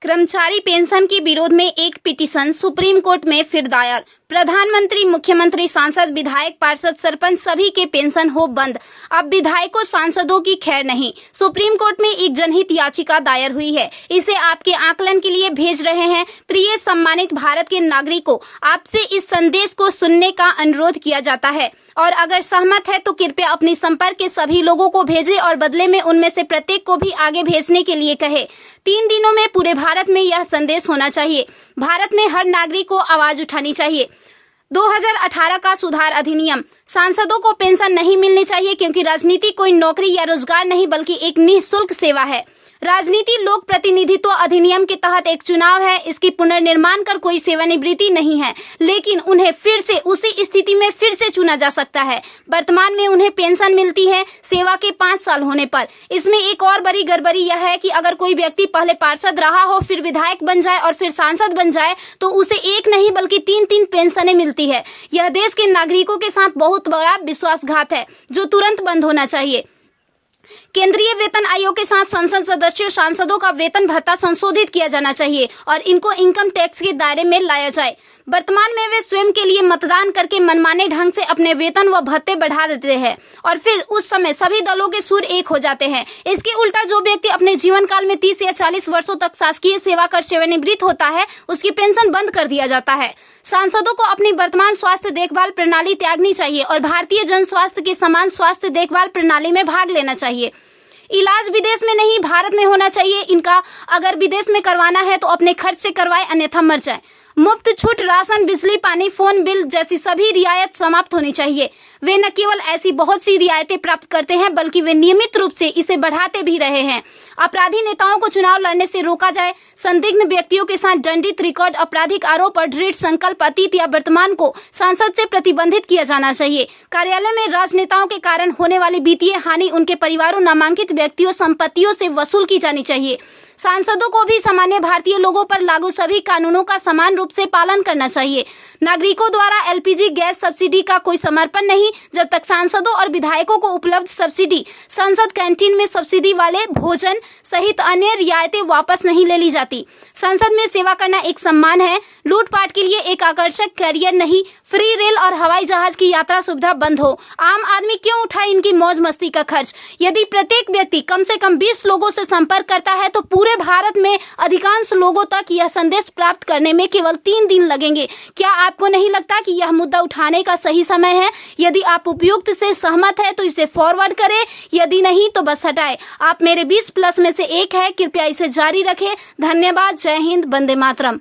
कर्मचारी पेंशन के विरोध में एक पिटीशन सुप्रीम कोर्ट में फिर दायर। प्रधानमंत्री, मुख्यमंत्री, सांसद, विधायक, पार्षद, सरपंच सभी के पेंशन हो बंद। अब विधायकों, सांसदों की खैर नहीं। सुप्रीम कोर्ट में एक जनहित याचिका दायर हुई है। इसे आपके आकलन के लिए भेज रहे हैं। प्रिय सम्मानित भारत के नागरिकों, आपसे इस संदेश को सुनने का अनुरोध किया जाता है और अगर सहमत है तो कृपया अपने संपर्क के सभी लोगों को भेजें और बदले में उनमें से प्रत्येक को भी आगे भेजने के लिए कहे। 3 दिनों में पूरे भारत में यह संदेश होना चाहिए। भारत में हर नागरिक को आवाज उठानी चाहिए। 2018 का सुधार अधिनियम। सांसदों को पेंशन नहीं मिलनी चाहिए क्योंकि राजनीति कोई नौकरी या रोजगार नहीं बल्कि एक निःशुल्क सेवा है। राजनीति लोक प्रतिनिधित्व अधिनियम के तहत एक चुनाव है। इसकी पुनर्निर्माण कर कोई सेवानिवृत्ति नहीं है, लेकिन उन्हें फिर से उसी स्थिति में फिर से चुना जा सकता है। वर्तमान में उन्हें पेंशन मिलती है सेवा के 5 साल होने पर। इसमें एक और बड़ी गड़बड़ी यह है कि अगर कोई व्यक्ति पहले पार्षद रहा हो, फिर विधायक बन जाए और फिर सांसद बन जाए तो उसे एक नहीं बल्कि 3-3 पेंशनें मिलती है। यह देश के नागरिकों के साथ बहुत बड़ा विश्वासघात है जो तुरंत बंद होना चाहिए। केंद्रीय वेतन आयोग के साथ संसद सदस्यों, सांसदों का वेतन भत्ता संशोधित किया जाना चाहिए और इनको इनकम टैक्स के दायरे में लाया जाए। वर्तमान में वे स्वयं के लिए मतदान करके मनमाने ढंग से अपने वेतन व भत्ते बढ़ा देते हैं और फिर उस समय सभी दलों के सुर एक हो जाते हैं। इसके उल्टा जो व्यक्ति अपने जीवन काल में 30 या 40 वर्षों तक शासकीय सेवा कर सेवानिवृत्त होता है, उसकी पेंशन बंद कर दिया जाता है। सांसदों को अपनी वर्तमान स्वास्थ्य देखभाल प्रणाली त्यागनी चाहिए और भारतीय जन स्वास्थ्य के समान स्वास्थ्य देखभाल प्रणाली में भाग लेना चाहिए। इलाज विदेश में नहीं, भारत में होना चाहिए इनका। अगर विदेश में करवाना है तो अपने खर्च से करवाए, अन्यथा मर जाए। मुफ्त छूट, राशन, बिजली, पानी, फोन बिल जैसी सभी रियायत समाप्त होनी चाहिए। वे न केवल ऐसी बहुत सी रियायतें प्राप्त करते हैं बल्कि वे नियमित रूप से इसे बढ़ाते भी रहे हैं। अपराधी नेताओं को चुनाव लड़ने से रोका जाए। संदिग्ध व्यक्तियों के साथ दंडित रिकॉर्ड, आपराधिक आरोप और दृढ़ संकल्प अतीत या वर्तमान को संसद से प्रतिबंधित किया जाना चाहिए। कार्यालय में राजनेताओं के कारण होने वाली वित्तीय हानि उनके परिवारों, नामांकित व्यक्तियों, संपत्तियों से वसूल की जानी चाहिए। सांसदों को भी सामान्य भारतीय लोगों पर लागू सभी कानूनों का समान रूप से पालन करना चाहिए। नागरिकों द्वारा एलपीजी गैस सब्सिडी का कोई समर्पण नहीं जब तक सांसदों और विधायकों को उपलब्ध सब्सिडी, संसद कैंटीन में सब्सिडी वाले भोजन सहित अन्य रियायतें वापस नहीं ले ली जाती। संसद में सेवा करना एक सम्मान है, लूटपाट के लिए एक आकर्षक कैरियर नहीं। फ्री रेल और हवाई जहाज की यात्रा सुविधा बंद हो। आम आदमी क्यों उठाए इनकी मौज मस्ती का खर्च? यदि प्रत्येक व्यक्ति कम से कम 20 लोगों से संपर्क करता है तो पूरे भारत में अधिकांश लोगों तक यह संदेश प्राप्त करने में केवल 3 दिन लगेंगे। क्या आपको नहीं लगता कि यह मुद्दा उठाने का सही समय है? यदि आप उपयुक्त से सहमत है तो इसे फॉरवर्ड करें, यदि नहीं तो बस हटाए। आप मेरे 20+ में से एक है। कृपया इसे जारी रखें। धन्यवाद। जय हिंद। वंदे मातरम।